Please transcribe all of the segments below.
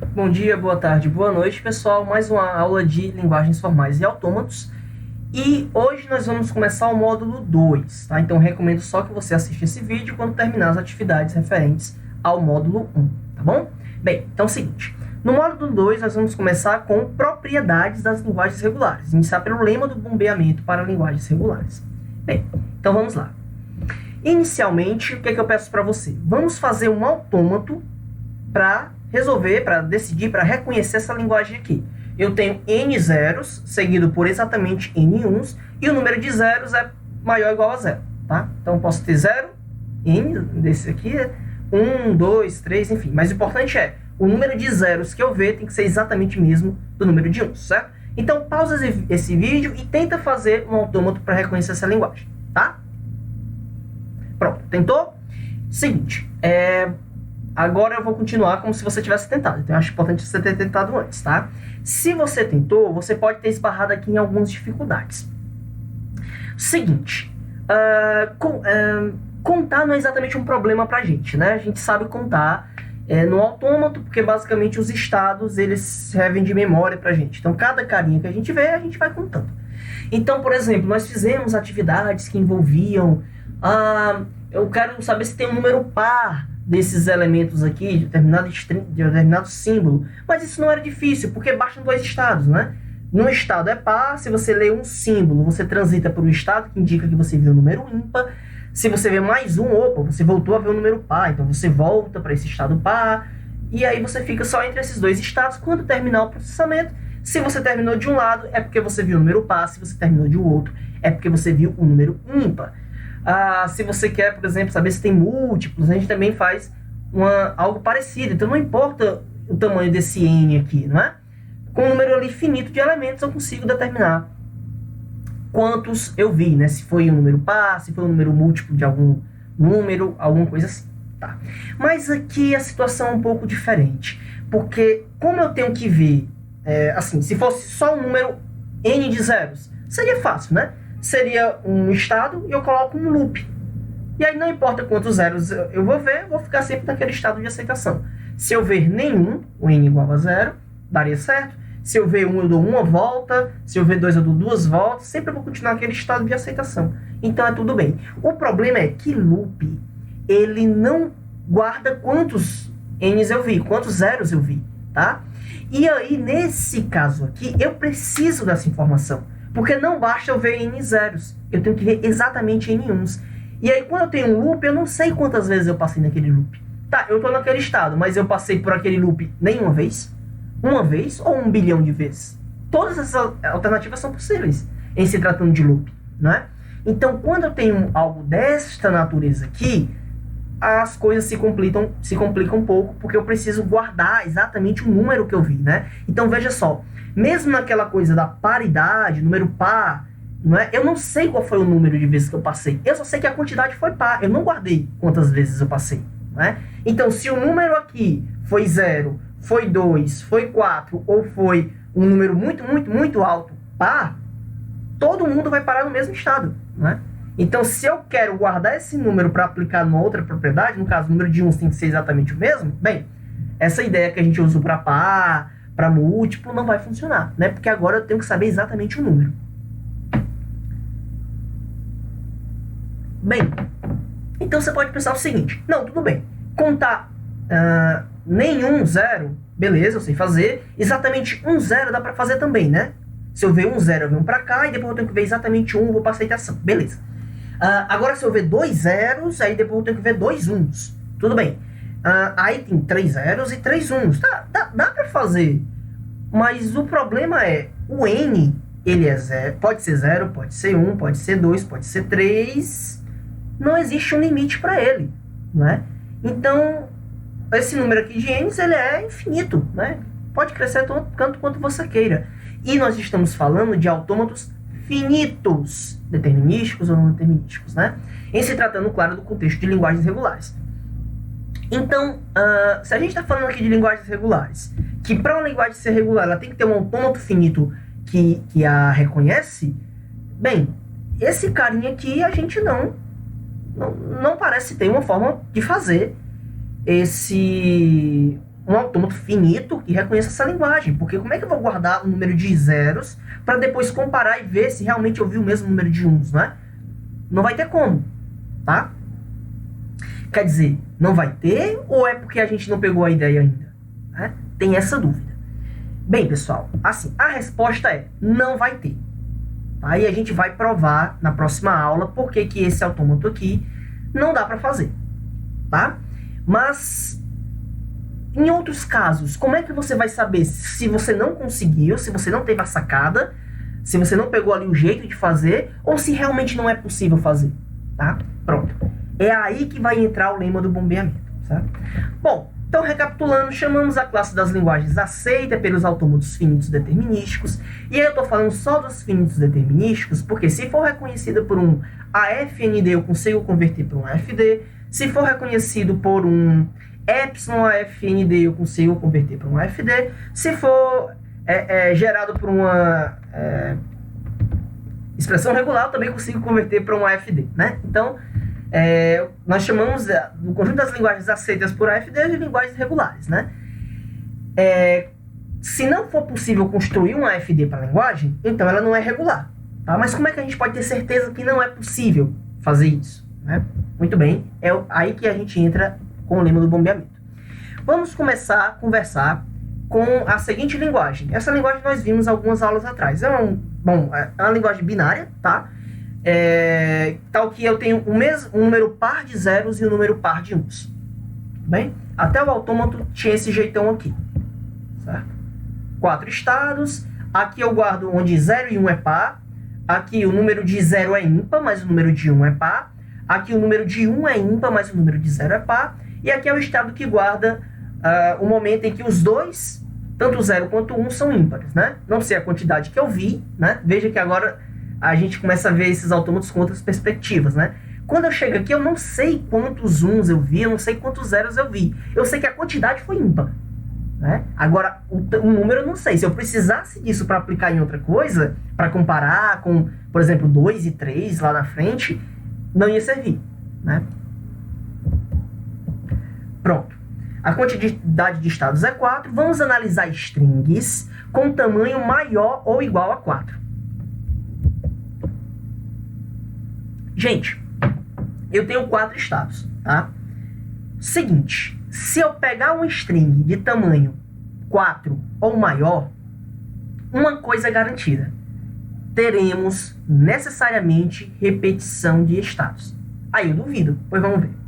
Bom dia, boa tarde, boa noite, pessoal. Mais uma aula de linguagens formais e autômatos. E hoje nós vamos começar o módulo 2, tá? Então, recomendo só que você assista esse vídeo quando terminar as atividades referentes ao módulo 1, tá bom? Bem, então é o seguinte. No módulo 2, nós vamos começar com propriedades das linguagens regulares. Iniciar pelo lema do bombeamento para linguagens regulares. Bem, então vamos lá. Inicialmente, o que é que eu peço para você? Vamos fazer um autômato para resolver, para decidir, para reconhecer essa linguagem aqui. Eu tenho n zeros, seguido por exatamente n uns, e o número de zeros é maior ou igual a zero, tá? Então, eu posso ter 0, n, desse aqui, 1, 2, 3, enfim. Mas o importante é, o número de zeros que eu ver tem que ser exatamente o mesmo do número de uns, certo? Então, pausa esse vídeo e tenta fazer um autômato para reconhecer essa linguagem, tá? Pronto, tentou? Seguinte, agora eu vou continuar como se você tivesse tentado. Então, eu acho importante você ter tentado antes, tá? Se você tentou, você pode ter esbarrado aqui em algumas dificuldades. Seguinte, contar não é exatamente um problema pra gente, né? A gente sabe contar no autômato, porque basicamente os estados, eles servem de memória pra gente. Então, cada carinha que a gente vê, a gente vai contando. Então, por exemplo, nós fizemos atividades que envolviam... eu quero saber se tem um número par desses elementos aqui, de determinado símbolo. Mas isso não era difícil, porque bastam dois estados, né? No estado é par, se você lê um símbolo, você transita para o estado que indica que você viu o número ímpar. Se você vê mais um, opa, você voltou a ver o número par, então você volta para esse estado par, e aí você fica só entre esses dois estados. Quando terminar o processamento, se você terminou de um lado, é porque você viu o número par, se você terminou de outro, é porque você viu o número ímpar. Se você quer, por exemplo, saber se tem múltiplos, a gente também faz algo parecido. Então, não importa o tamanho desse n aqui, não é? Com um número ali finito de elementos, eu consigo determinar quantos eu vi, né? Se foi um número par, se foi um número múltiplo de algum número, alguma coisa assim, tá? Mas aqui a situação é um pouco diferente, porque como eu tenho que ver, assim, se fosse só um número n de zeros, seria fácil, né? Seria um estado e eu coloco um loop. E aí não importa quantos zeros eu vou ver, eu vou ficar sempre naquele estado de aceitação. Se eu ver nenhum, o n igual a zero, daria certo. Se eu ver 1, eu dou uma volta. Se eu ver 2, eu dou duas voltas. Sempre eu vou continuar naquele estado de aceitação. Então é tudo bem. O problema é que loop, ele não guarda quantos n's eu vi, quantos zeros eu vi, tá? E aí, nesse caso aqui, eu preciso dessa informação. Porque não basta eu ver n zeros. Eu tenho que ver exatamente n uns. E aí, quando eu tenho um loop, eu não sei quantas vezes eu passei naquele loop. Tá, eu estou naquele estado, mas eu passei por aquele loop nenhuma vez? Uma vez ou 1 bilhão de vezes? Todas essas alternativas são possíveis em se tratando de loop, né? Então, quando eu tenho algo desta natureza aqui, as coisas se complicam um pouco, porque eu preciso guardar exatamente o número que eu vi, né? Então, veja só, mesmo naquela coisa da paridade, número par, não é? Eu não sei qual foi o número de vezes que eu passei. Eu só sei que a quantidade foi par. Eu não guardei quantas vezes eu passei, não é? Então, se o número aqui foi 0, foi 2, foi 4, ou foi um número muito, muito, muito alto, par, todo mundo vai parar no mesmo estado, não é? Então, se eu quero guardar esse número para aplicar numa outra propriedade, no caso, o número de uns tem que ser exatamente o mesmo, bem, essa ideia que a gente usa para par, para múltiplo, não vai funcionar, né? Porque agora eu tenho que saber exatamente o número. Bem, então você pode pensar o seguinte, não, tudo bem, contar nenhum zero, beleza, eu sei fazer, exatamente um zero dá para fazer também, né? Se eu ver um zero, eu venho para cá, e depois eu tenho que ver exatamente um, eu vou para aceitação, beleza. Agora, se eu ver 2 zeros, aí depois eu tenho que ver 2 uns. Tudo bem. Aí tem 3 zeros e 3 uns. Dá para fazer. Mas o problema é, o n, ele é zero, pode ser 0, pode ser 1, pode ser 2, pode ser 3. Não existe um limite para ele, não é? Então, esse número aqui de n's, ele é infinito, né? Pode crescer tanto quanto você queira. E nós estamos falando de autômatos finitos, determinísticos ou não determinísticos, né? Em se tratando, claro, do contexto de linguagens regulares. Então, se a gente está falando aqui de linguagens regulares, que para uma linguagem ser regular, ela tem que ter um autômato finito que a reconhece, bem, esse carinha aqui a gente não parece ter uma forma de fazer um autômato finito que reconheça essa linguagem, porque como é que eu vou guardar um número de zeros para depois comparar e ver se realmente eu vi o mesmo número de uns, né? Não vai ter como, tá? Quer dizer, não vai ter ou é porque a gente não pegou a ideia ainda? Né? Tem essa dúvida. Bem, pessoal, assim, a resposta é não vai ter. Aí a gente vai provar na próxima aula por que esse autômato aqui não dá para fazer, tá? Mas em outros casos, como é que você vai saber se você não conseguiu, se você não teve a sacada, se você não pegou ali o jeito de fazer, ou se realmente não é possível fazer, tá? Pronto. É aí que vai entrar o lema do bombeamento, certo? Bom, então recapitulando, chamamos a classe das linguagens aceita pelos autômatos finitos determinísticos, e aí eu estou falando só dos finitos determinísticos, porque se for reconhecido por um AFND, eu consigo converter para um AFD, se for reconhecido por um epsilon AFND, eu consigo converter para um AFD, se for gerado por uma expressão regular, eu também consigo converter para um AFD, né? Então, nós chamamos do conjunto das linguagens aceitas por AFD de linguagens regulares, né? Se não for possível construir um AFD para a linguagem, então ela não é regular, tá? Mas como é que a gente pode ter certeza que não é possível fazer isso, né? Muito bem, é aí que a gente entra com o lema do bombeamento. Vamos começar a conversar com a seguinte linguagem. Essa linguagem nós vimos algumas aulas atrás. É uma linguagem binária, tá? Tal que eu tenho um número par de zeros e um número par de uns. Bem, até o autômato tinha esse jeitão aqui, certo? 4 estados. Aqui eu guardo onde 0 e 1 é par. Aqui o número de 0 é ímpar, mas o número de 1 é par. Aqui o número de 1 é ímpar, mas o número de 0 é par. E aqui é o estado que guarda o momento em que os dois, tanto 0 quanto 1, são ímpares, né? Não sei a quantidade que eu vi, né? Veja que agora a gente começa a ver esses autômatos com outras perspectivas, né? Quando eu chego aqui, eu não sei quantos uns eu vi, eu não sei quantos zeros eu vi. Eu sei que a quantidade foi ímpar, né? Agora, o número eu não sei. Se eu precisasse disso para aplicar em outra coisa, para comparar com, por exemplo, 2 e 3 lá na frente, não ia servir, né? Pronto. A quantidade de estados é 4. Vamos analisar strings com tamanho maior ou igual a 4. Gente, eu tenho 4 estados, tá? Seguinte, se eu pegar um string de tamanho 4 ou maior, uma coisa é garantida. Teremos necessariamente repetição de estados. Aí eu duvido, pois vamos ver.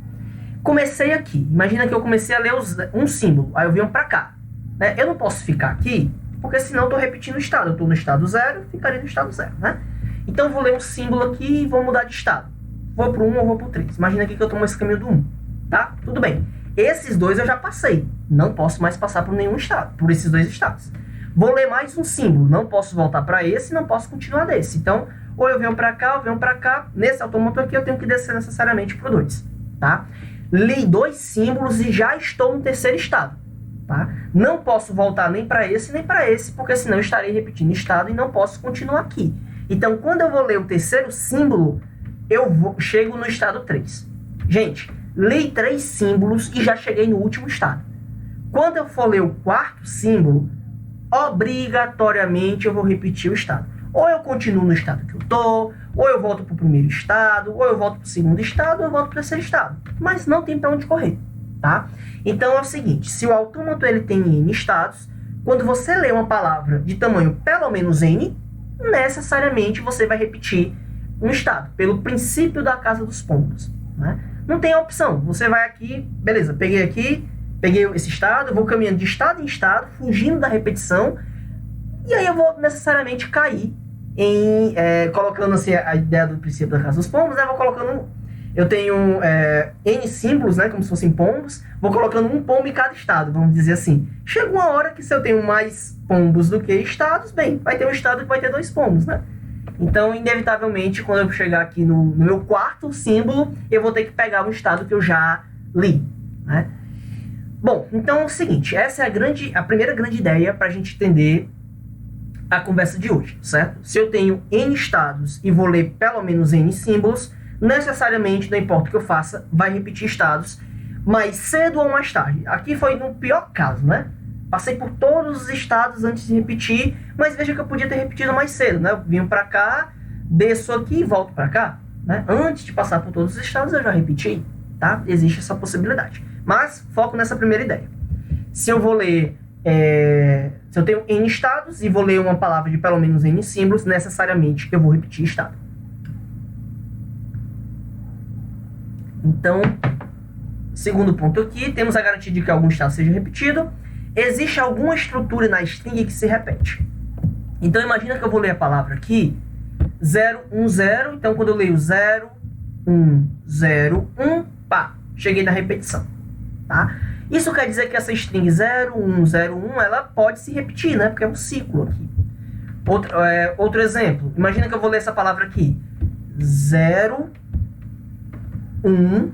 Comecei aqui, imagina que eu comecei a ler um símbolo, aí eu venho para cá, né? Eu não posso ficar aqui, porque senão eu estou repetindo o estado. Eu estou no estado 0, ficaria no estado 0, né? Então eu vou ler um símbolo aqui e vou mudar de estado. Vou para o 1 ou vou para o 3. Imagina aqui que eu tomo esse caminho do 1, tá? Tudo bem. Esses dois eu já passei, não posso mais passar por nenhum estado, por esses dois estados. Vou ler mais um símbolo, não posso voltar para esse, não posso continuar desse. Então, ou eu venho para cá, ou eu venho para cá. Nesse autômato aqui eu tenho que descer necessariamente para o 2, tá? Li 2 símbolos e já estou no terceiro estado, tá? Não posso voltar nem para esse, nem para esse, porque senão eu estarei repetindo estado e não posso continuar aqui. Então, quando eu vou ler o terceiro símbolo, chego no estado 3. Gente, li 3 símbolos e já cheguei no último estado. Quando eu for ler o 4º símbolo, obrigatoriamente eu vou repetir o estado. Ou eu continuo no estado que eu estou, ou eu volto para o primeiro estado, ou eu volto para o segundo estado, ou eu volto para o terceiro estado. Mas não tem para onde correr, tá? Então é o seguinte, se o autômato ele tem N estados, quando você lê uma palavra de tamanho pelo menos N, necessariamente você vai repetir um estado, pelo princípio da casa dos pombos, né? Não tem opção, você vai aqui, beleza, peguei esse estado, vou caminhando de estado em estado, fugindo da repetição, e aí eu vou necessariamente cair em, colocando assim a ideia do princípio da casa dos pombos, né? Vou colocando, eu tenho N símbolos, né, como se fossem pombos, vou colocando um pombo em cada estado, vamos dizer assim. Chega uma hora que se eu tenho mais pombos do que estados, bem, vai ter um estado que vai ter 2 pombos, né? Então, inevitavelmente, quando eu chegar aqui no meu 4º símbolo, eu vou ter que pegar um estado que eu já li, né? Bom, então é o seguinte, essa é a primeira grande ideia para a gente entender a conversa de hoje, certo? Se eu tenho N estados e vou ler pelo menos N símbolos, necessariamente, não importa o que eu faça, vai repetir estados. mais cedo ou mais tarde. Aqui foi no pior caso, né? Passei por todos os estados antes de repetir, mas veja que eu podia ter repetido mais cedo, né? Eu vim para cá, desço aqui e volto para cá, né? Antes de passar por todos os estados eu já repeti, tá? Existe essa possibilidade. Mas foco nessa primeira ideia. Se eu vou ler, se eu tenho N estados e vou ler uma palavra de pelo menos N símbolos, necessariamente eu vou repetir estado. Então, segundo ponto aqui, temos a garantia de que algum estado seja repetido. Existe alguma estrutura na string que se repete. Então, imagina que eu vou ler a palavra aqui, 0, 1, 0. Então, quando eu leio 0, 1, 0, 1, pá, cheguei na repetição. Tá? Isso quer dizer que essa string 0, 1, 0, 1, ela pode se repetir, né? Porque é um ciclo aqui. Outro exemplo. Imagina que eu vou ler essa palavra aqui. 0, 1,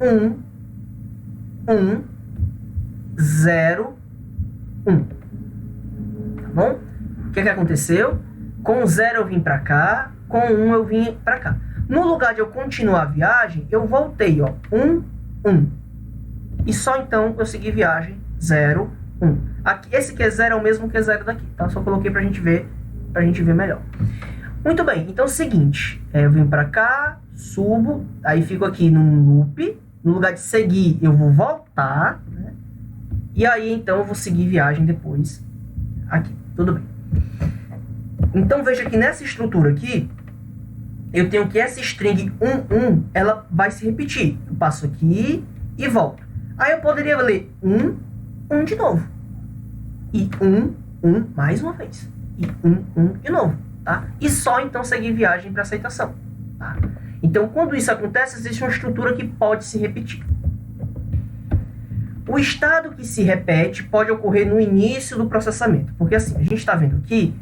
1, 1, 0, 1. Tá bom? O que aconteceu? Com o 0 eu vim para cá, com o 1 eu vim para cá. No lugar de eu continuar a viagem, eu voltei, ó, 1, 1. E só então eu segui viagem 0, 1. Aqui, esse que é 0 é o mesmo que é 0 daqui, tá? Só coloquei pra gente ver melhor. Muito bem, então é o seguinte, eu vim para cá, subo, aí fico aqui num loop. No lugar de seguir, eu vou voltar, né? E aí, então, eu vou seguir viagem depois aqui. Tudo bem. Então, veja que nessa estrutura aqui, eu tenho que essa string 1, 1, ela vai se repetir. Eu passo aqui e volto. Aí eu poderia ler 1, 1 de novo. E 1, 1 mais uma vez. E 1, 1 de novo. Tá? E só, então, seguir viagem para aceitação. Tá? Então, quando isso acontece, existe uma estrutura que pode se repetir. O estado que se repete pode ocorrer no início do processamento. Porque assim, a gente está vendo aqui,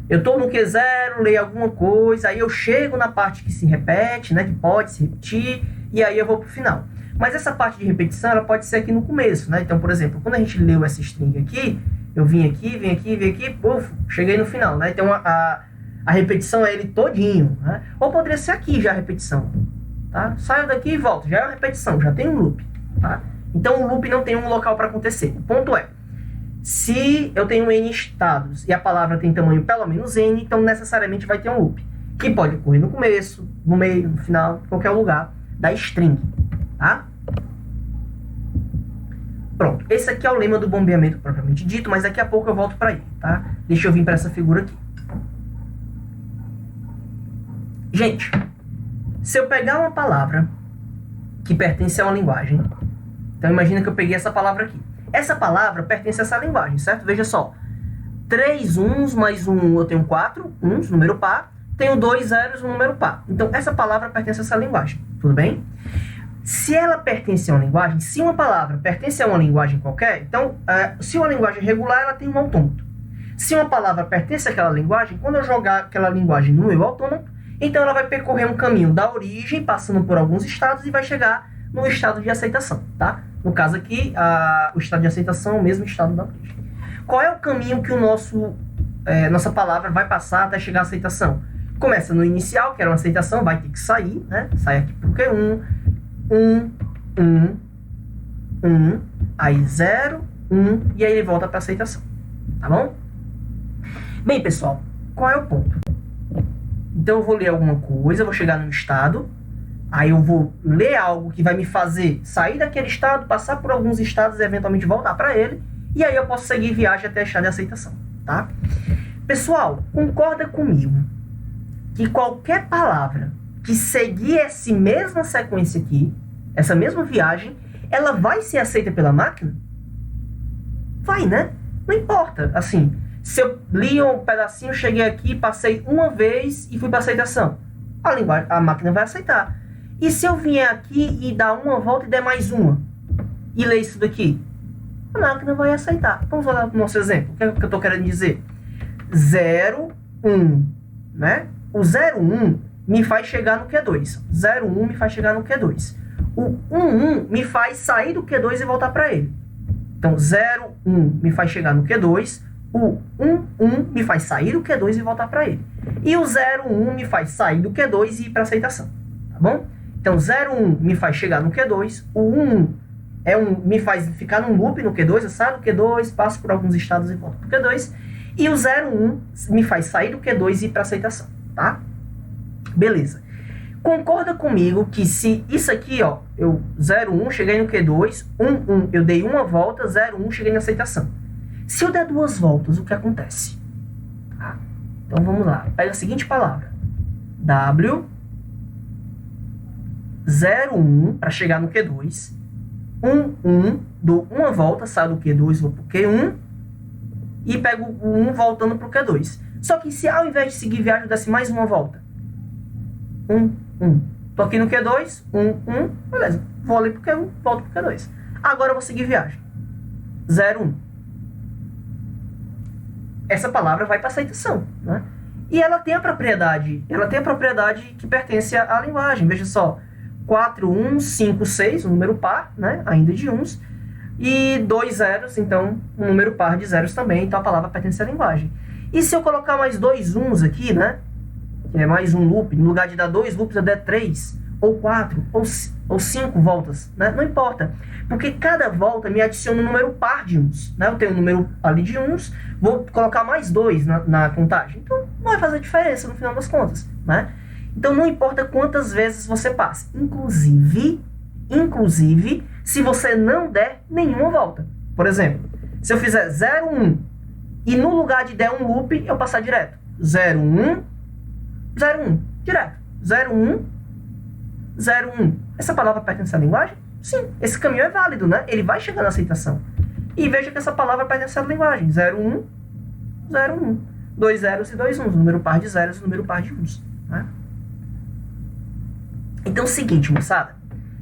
eu estou no Q0, leio alguma coisa, aí eu chego na parte que se repete, né, que pode se repetir, e aí eu vou para o final. Mas essa parte de repetição, ela pode ser aqui no começo, né? Então, por exemplo, quando a gente leu essa string aqui, eu vim aqui, puf, cheguei no final, né? Então, a repetição é ele todinho, né? Ou poderia ser aqui já a repetição, tá? Saio daqui e volto, já é uma repetição, já tem um loop, tá? Então o loop não tem um local para acontecer. O ponto é, se eu tenho N estados e a palavra tem tamanho pelo menos N, então necessariamente vai ter um loop, que pode ocorrer no começo, no meio, no final, em qualquer lugar da string, tá? Pronto, esse aqui é o lema do bombeamento propriamente dito, mas daqui a pouco eu volto para ele, tá? Deixa eu vir para essa figura aqui. Gente, se eu pegar uma palavra que pertence a uma linguagem, então imagina que eu peguei essa palavra aqui. Essa palavra pertence a essa linguagem, certo? Veja só. 3 uns mais 1, eu tenho 4 uns, número par. Tenho 2 zeros, número par. Então, essa palavra pertence a essa linguagem. Tudo bem? Se ela pertence a uma linguagem, se uma palavra pertence a uma linguagem qualquer, então, se uma linguagem é regular, ela tem um autômato. Se uma palavra pertence àquela linguagem, quando eu jogar aquela linguagem no meu autômato, então ela vai percorrer um caminho da origem, passando por alguns estados, e vai chegar no estado de aceitação, tá? No caso aqui, o estado de aceitação é o mesmo estado da origem. Qual é o caminho que nossa palavra vai passar até chegar à aceitação? Começa no inicial, que era uma aceitação, vai ter que sair, né? Sai aqui pro Q1, 1, aí 0, 1, e aí ele volta para aceitação, tá bom? Bem, pessoal, qual é o ponto? Então eu vou ler alguma coisa, vou chegar no estado, aí eu vou ler algo que vai me fazer sair daquele estado, passar por alguns estados e eventualmente voltar para ele, e aí eu posso seguir viagem até achar de aceitação, tá? Pessoal, concorda comigo que qualquer palavra que seguir essa mesma sequência aqui, essa mesma viagem, ela vai ser aceita pela máquina? Vai, né? Não importa, assim, se eu li um pedacinho, cheguei aqui, passei uma vez e fui para aceitação, a máquina vai aceitar. E se eu vier aqui e dar uma volta e der mais uma, e ler isso daqui, a máquina vai aceitar. Vamos olhar para o nosso exemplo. O que é que eu estou querendo dizer? 0, 1, né? O 0, 1 me faz chegar no Q2. 0, 1 me faz chegar no Q2. O 1, 1 me faz sair do Q2 e voltar para ele. Então, 0, 1 me faz chegar no Q2. O 1, 1 me faz sair do Q2 e voltar para ele. E o 0, 1 me faz sair do Q2 e ir para aceitação. Tá bom? Então, 0, 1 me faz chegar no Q2, o 1 me faz ficar num loop no Q2, eu saio do Q2, passo por alguns estados e volto pro Q2, e o 0, 1 me faz sair do Q2 e ir para aceitação, tá? Beleza. Concorda comigo que se isso aqui, ó, eu 0, 1, cheguei no Q2, 1, 1, eu dei uma volta, 0, 1, cheguei na aceitação. Se eu der duas voltas, o que acontece? Tá? Então vamos lá. Pega a seguinte palavra. W, 0, 1, para chegar no Q2. 1, 1, dou uma volta, saio do Q2, vou pro Q1. E pego o 1 voltando pro Q2. Só que se ao invés de seguir viagem, eu desse mais uma volta. 1, 1. Tô aqui no Q2, 1, 1. Beleza. Vou ali pro Q1, volto pro Q2. Agora eu vou seguir viagem. 0, 1. Essa palavra vai para aceitação, né? E ela tem a propriedade que pertence à linguagem. Veja só, 4, 1, 5, 6, um número par, né? Ainda de uns, e 2 zeros, então um número par de zeros também, então a palavra pertence à linguagem. E se eu colocar mais 2 uns aqui, né? Que é mais um loop, no lugar de dar 2 loops eu der 3, ou 4, ou 5 voltas, né? Não importa, porque cada volta me adiciona um número par de uns, né? Eu tenho um número ali de uns, vou colocar mais 2 na contagem, então não vai fazer diferença no final das contas, né? Então não importa quantas vezes você passe, inclusive se você não der nenhuma volta. Por exemplo, se eu fizer 0, 1 e no lugar de der um loop, eu passar direto. 0, 1, 0, 1, direto. 0, 1, 0, 1. Essa palavra pertence à linguagem? Sim, esse caminho é válido, né? Ele vai chegar na aceitação. E veja que essa palavra pertence à linguagem. 0, 1, 0, 1. 2 zeros e 2 uns. Número par de zeros e número par de uns. Né? Então é o seguinte, moçada.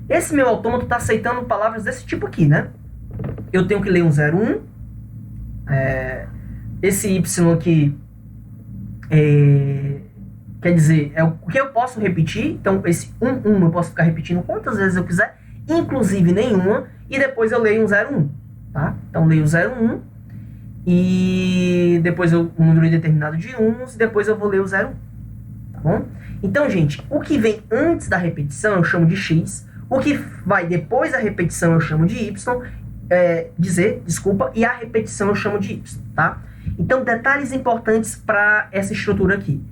Esse meu autômato está aceitando palavras desse tipo aqui, né? Eu tenho que ler um 0, 1. Esse Y aqui quer dizer, é o que eu posso repetir. Então, esse 1, 1 eu posso ficar repetindo quantas vezes eu quiser, inclusive nenhuma, e depois eu leio um 0, 1. Tá? Então, leio 0, 1, e depois um número indeterminado de uns, e depois eu vou ler o 0, 1. Tá bom? Então, gente, o que vem antes da repetição eu chamo de X, o que vai depois da repetição eu chamo de Y, e a repetição eu chamo de Y, tá? Então, detalhes importantes para essa estrutura aqui.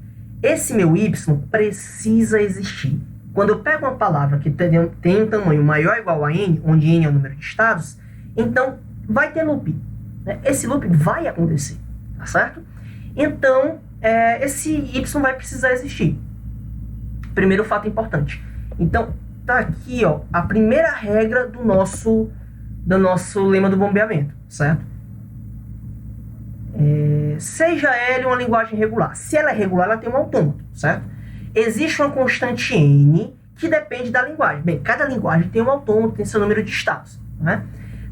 Esse meu Y precisa existir. Quando eu pego uma palavra que tem um tamanho maior ou igual a N, onde N é o número de estados, então vai ter loop. Né? Esse loop vai acontecer, tá certo? Então, esse Y vai precisar existir. Primeiro fato importante. Então, tá aqui, ó, a primeira regra do nosso lema do bombeamento, certo? Seja L uma linguagem regular. Se ela é regular, ela tem um autômato, certo? Existe uma constante N que depende da linguagem. Bem, cada linguagem tem um autômato, tem seu número de estados, né?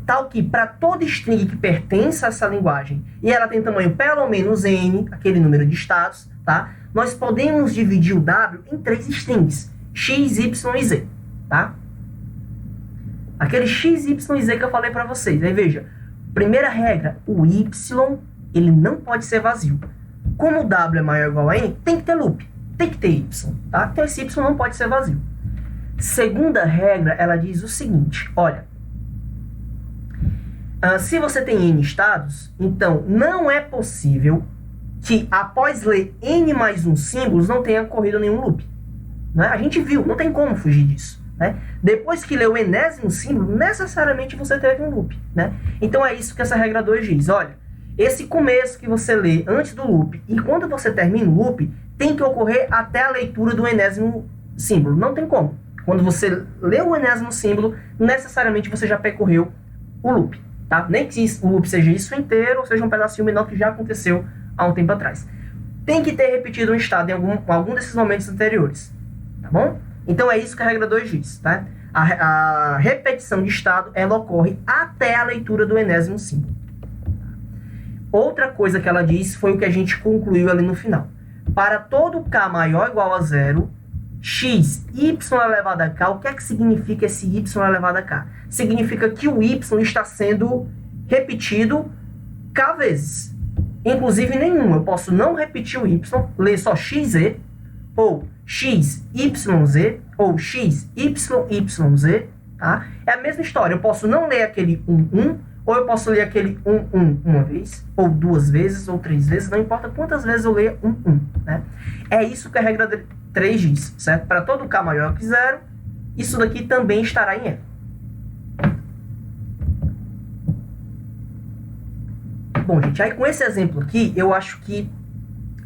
Tal que para toda string que pertence a essa linguagem e ela tem tamanho pelo menos N, aquele número de estados, tá? Nós podemos dividir o W em 3 strings, X, Y e Z, tá? Aquele X, Y e Z que eu falei para vocês. Aí veja, primeira regra, o Y ele não pode ser vazio. Como o W é maior ou igual a N, tem que ter loop, tem que ter Y, tá? Então esse Y não pode ser vazio. Segunda regra, ela diz o seguinte, olha, se você tem N estados, então não é possível que após ler N mais um símbolos não tenha ocorrido nenhum loop. Né? A gente viu, não tem como fugir disso. Né? Depois que leu o enésimo símbolo, necessariamente você teve um loop. Né? Então é isso que essa regra 2 diz. Olha, esse começo que você lê antes do loop e quando você termina o loop, tem que ocorrer até a leitura do enésimo símbolo. Não tem como. Quando você leu o enésimo símbolo, necessariamente você já percorreu o loop. Tá? Nem que o loop seja isso inteiro, ou seja um pedacinho menor que já aconteceu há um tempo atrás. Tem que ter repetido um estado em algum desses momentos anteriores. Tá bom? Então é isso que a regra 2 diz. Tá? A repetição de estado ela ocorre até a leitura do enésimo símbolo. Outra coisa que ela diz foi o que a gente concluiu ali no final. Para todo k maior ou igual a 0, x, y elevado a k, o que é que significa esse y elevado a k? Significa que o y está sendo repetido k vezes. Inclusive nenhum. Eu posso não repetir o y, ler só xz, ou x, yz, ou x, y, z, tá? É a mesma história. Eu posso não ler aquele 1, ou eu posso ler aquele 1 uma vez, ou 2 vezes, ou 3 vezes, não importa quantas vezes eu leia 1, né? É isso que a regra 3 diz, certo? Para todo k maior que 0, isso daqui também estará em E. Bom, gente, aí com esse exemplo aqui, eu acho que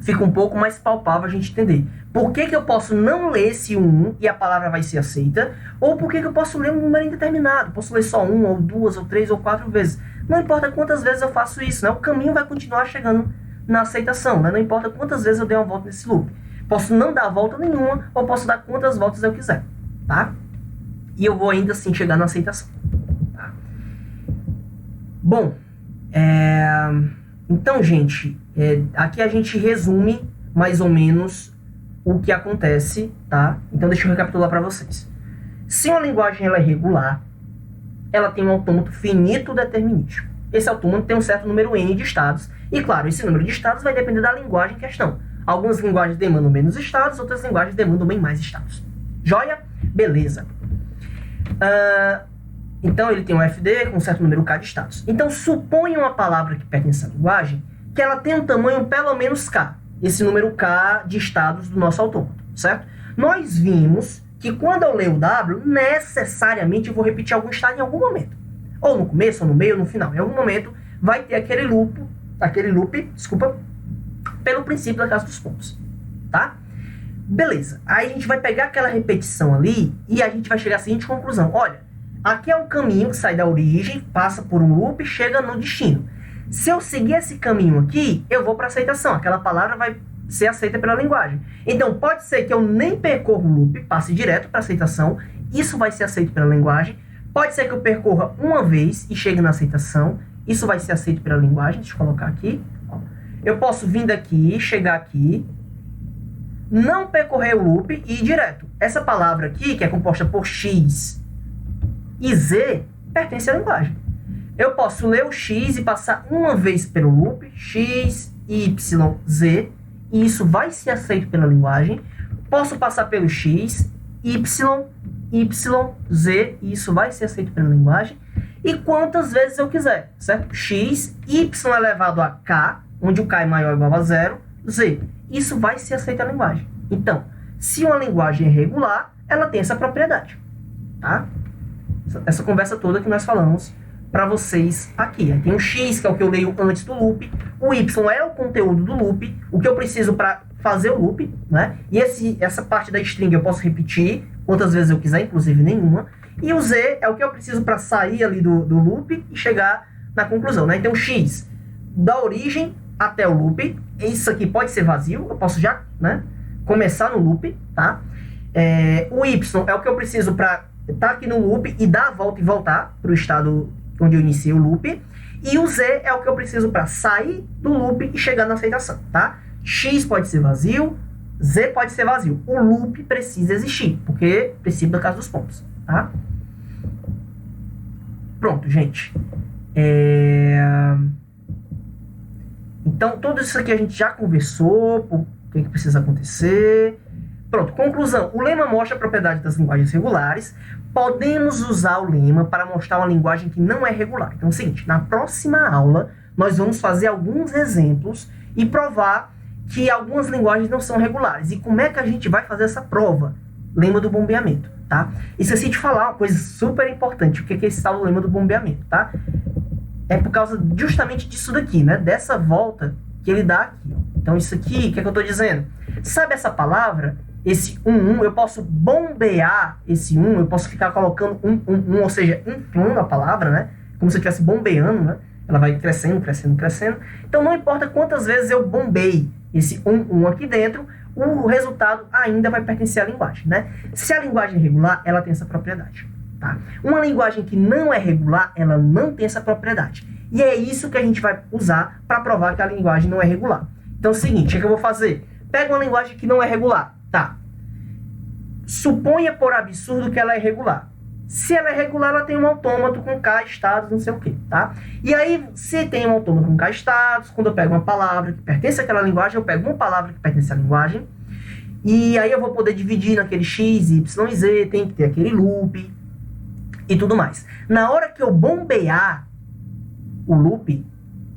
fica um pouco mais palpável a gente entender. Por que eu posso não ler esse 1 e a palavra vai ser aceita? Ou por que eu posso ler um número indeterminado? Posso ler só 1, ou 2, ou 3, ou 4 vezes. Não importa quantas vezes eu faço isso, né? O caminho vai continuar chegando na aceitação, né? Não importa quantas vezes eu dei uma volta nesse loop. Posso não dar volta nenhuma, ou posso dar quantas voltas eu quiser, tá? E eu vou ainda assim chegar na aceitação, tá? Bom, então, gente, aqui a gente resume mais ou menos o que acontece, tá? Então, deixa eu recapitular para vocês. Se uma linguagem ela é regular, ela tem um autômato finito determinístico. Esse autômato tem um certo número n de estados. E, claro, esse número de estados vai depender da linguagem em questão. Algumas linguagens demandam menos estados, outras linguagens demandam bem mais estados. Joia? Beleza. Então, ele tem um FD com um certo número k de estados. Então, suponha uma palavra que pertence à linguagem que ela tem um tamanho pelo menos k. Esse número k de estados do nosso autômato, certo? Nós vimos que quando eu leio o W, necessariamente eu vou repetir algum estado em algum momento. Ou no começo, ou no meio, ou no final. Em algum momento vai ter aquele loop, pelo princípio da casa dos pontos, tá? Beleza. Aí a gente vai pegar aquela repetição ali e a gente vai chegar à seguinte conclusão. Olha, aqui é um caminho que sai da origem, passa por um loop e chega no destino. Se eu seguir esse caminho aqui, eu vou para aceitação. Aquela palavra vai ser aceita pela linguagem. Então, pode ser que eu nem percorra o loop, passe direto para aceitação. Isso vai ser aceito pela linguagem. Pode ser que eu percorra uma vez e chegue na aceitação. Isso vai ser aceito pela linguagem. Deixa eu colocar aqui. Eu posso vir daqui, chegar aqui, não percorrer o loop e ir direto. Essa palavra aqui, que é composta por x e z, pertence à linguagem. Eu posso ler o x e passar uma vez pelo loop, x, y, z, e isso vai ser aceito pela linguagem. Posso passar pelo x, y, z, e isso vai ser aceito pela linguagem. E quantas vezes eu quiser, certo? X, y elevado a k, onde o k é maior ou igual a 0, z. Isso vai ser aceito pela linguagem. Então, se uma linguagem é regular, ela tem essa propriedade, tá? Essa conversa toda que nós falamos para vocês aqui. Aí tem o x, que é o que eu leio antes do loop. O y é o conteúdo do loop, o que eu preciso para fazer o loop, né? E essa parte da string eu posso repetir quantas vezes eu quiser, inclusive nenhuma. E o z é o que eu preciso para sair ali do loop e chegar na conclusão, né? Então, x, da origem até o loop, isso aqui pode ser vazio, eu posso já, né, começar no loop, tá? O y é o que eu preciso para estar aqui no loop e dar a volta e voltar para o estado onde eu iniciei o loop. E o z é o que eu preciso para sair do loop e chegar na aceitação, tá? X pode ser vazio, z pode ser vazio. O loop precisa existir, porque precisa da casa dos pontos, tá? Pronto, gente. Então, tudo isso aqui a gente já conversou, o que precisa acontecer. Pronto, conclusão. O lema mostra a propriedade das linguagens regulares. Podemos usar o lema para mostrar uma linguagem que não é regular. Então é o seguinte, na próxima aula, nós vamos fazer alguns exemplos e provar que algumas linguagens não são regulares. E como é que a gente vai fazer essa prova? Lema do bombeamento, tá? Esqueci de falar uma coisa super importante, o que é esse tal do lema do bombeamento, tá? É por causa justamente disso daqui, né? Dessa volta que ele dá aqui, ó. Então isso aqui, o que é que eu estou dizendo? Sabe essa palavra? Esse 1, eu posso bombear esse 1, eu posso ficar colocando 1, ou seja, inflando a palavra, né? Como se eu estivesse bombeando, né? Ela vai crescendo, crescendo, crescendo. Então não importa quantas vezes eu bombei esse 1 aqui dentro, o resultado ainda vai pertencer à linguagem, né? Se a linguagem é regular, ela tem essa propriedade, tá? Uma linguagem que não é regular, ela não tem essa propriedade. E é isso que a gente vai usar para provar que a linguagem não é regular. Então é o seguinte, o que eu vou fazer? Pega uma linguagem que não é regular, tá? Suponha por absurdo que ela é regular. Se ela é regular, ela tem um autômato com K estados, não sei o quê, tá? E aí, se tem um autômato com K estados, quando eu pego uma palavra que pertence àquela linguagem, eu pego uma palavra que pertence à linguagem, E aí eu vou poder dividir naquele x, y e z, tem que ter aquele loop e tudo mais. Na hora que eu bombear o loop,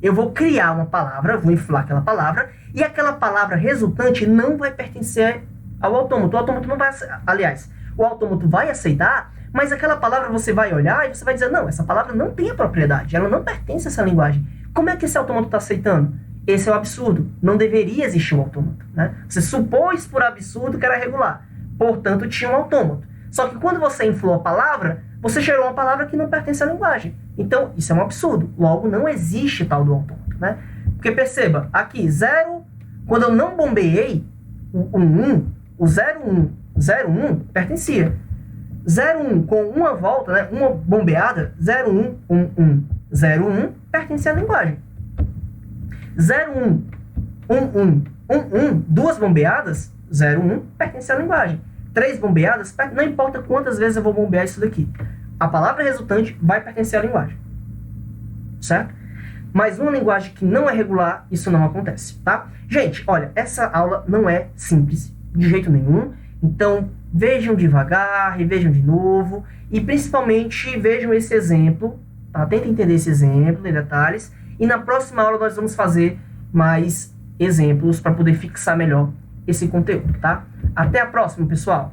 eu vou criar uma palavra, vou inflar aquela palavra, e aquela palavra resultante não vai pertencer ao autômato. O autômato não vai, aliás, o autômato vai aceitar, mas aquela palavra você vai olhar e você vai dizer, não, essa palavra não tem a propriedade, ela não pertence a essa linguagem. Como é que esse autômato está aceitando? Esse é o absurdo. Não deveria existir um autômato, né? Você supôs por absurdo que era regular. Portanto, tinha um autômato. Só que quando você inflou a palavra, você gerou uma palavra que não pertence à linguagem. Então, isso é um absurdo. Logo, não existe tal do autômato, né? Porque perceba, aqui, 0, quando eu não bombeei o 1, o 0, 1 pertencia. 0, 1 com uma volta, né? Uma bombeada, 0, 1, 1, 0, 1 pertence à linguagem. 0, 1, 1, duas bombeadas, 0, 1 pertence à linguagem. 3 bombeadas, não importa quantas vezes eu vou bombear isso daqui. A palavra resultante vai pertencer à linguagem. Certo? Mas numa linguagem que não é regular, isso não acontece, tá? Gente, olha, essa aula não é simples de jeito nenhum. Então, vejam devagar, revejam de novo. E principalmente, vejam esse exemplo, tá? Tentem entender esse exemplo em detalhes. E na próxima aula nós vamos fazer mais exemplos para poder fixar melhor esse conteúdo, tá? Até a próxima, pessoal!